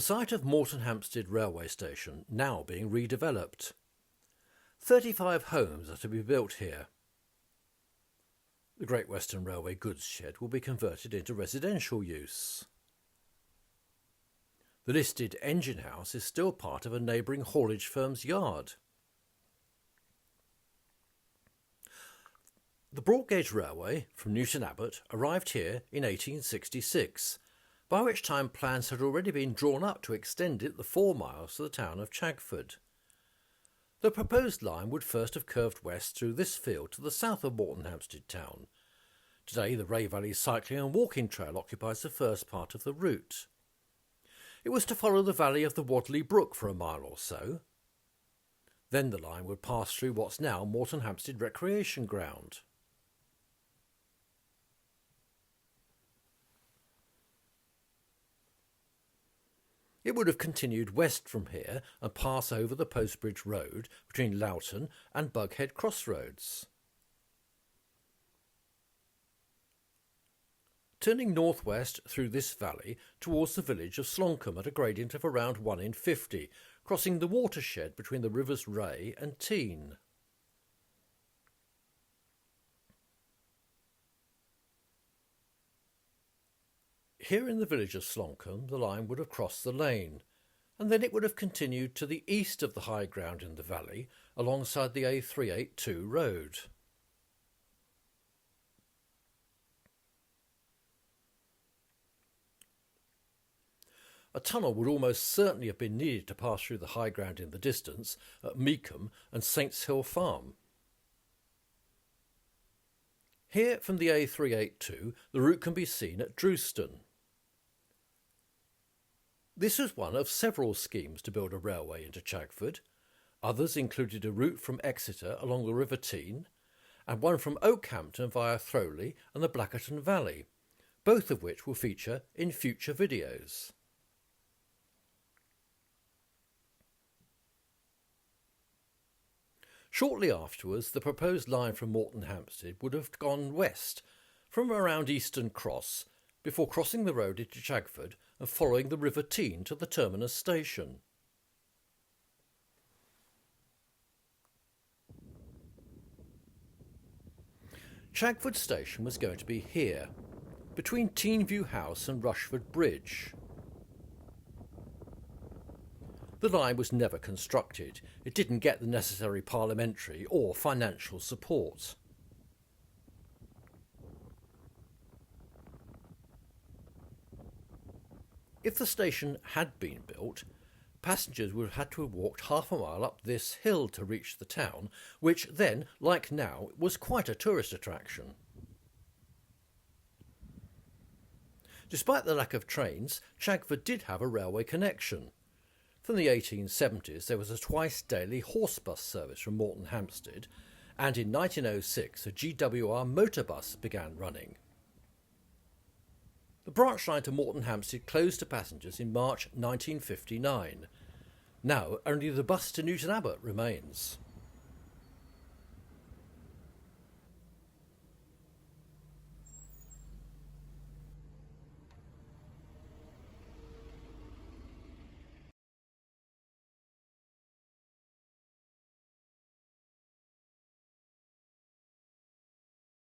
The site of Moretonhampstead railway station now being redeveloped. 35 homes are to be built here. The Great Western Railway goods shed will be converted into residential use. The listed engine house is still part of a neighbouring haulage firm's yard. The broad gauge railway from Newton Abbot arrived here in 1866, by which time plans had already been drawn up to extend it the 4 miles to the town of Chagford. The proposed line would first have curved west through this field to the south of Moretonhampstead town. Today the Ray Valley cycling and walking trail occupies the first part of the route. It was to follow the valley of the Wadley Brook for a mile or so. Then the line would pass through what's now Moretonhampstead Recreation Ground. It would have continued west from here and pass over the Postbridge Road between Loughton and Bughead Crossroads. Turning northwest through this valley towards the village of Sloncolm at a gradient of around 1 in 50, crossing the watershed between the rivers Ray and Tean. Here in the village of Sloncolm the line would have crossed the lane, and then it would have continued to the east of the high ground in the valley alongside the A382 road. A tunnel would almost certainly have been needed to pass through the high ground in the distance at Meekham and Saints Hill Farm. Here from the A382 the route can be seen at Drewston. This was one of several schemes to build a railway into Chagford. Others included a route from Exeter along the River Tean and one from Oakhampton via Throwley and the Blackerton Valley, both of which will feature in future videos. Shortly afterwards, the proposed line from Moretonhampstead would have gone west from around Easton Cross before crossing the road into Chagford and following the River Tean to the terminus station. Chagford station was going to be here, between Teenview House and Rushford Bridge. The line was never constructed. It didn't get the necessary parliamentary or financial support. If the station had been built, passengers would have had to have walked half a mile up this hill to reach the town, which then, like now, was quite a tourist attraction. Despite the lack of trains, Chagford did have a railway connection. From the 1870s there was a twice-daily horse bus service from Moretonhampstead, and in 1906 a GWR motor bus began running. The branch line to Moretonhampstead closed to passengers in March 1959. Now only the bus to Newton Abbot remains.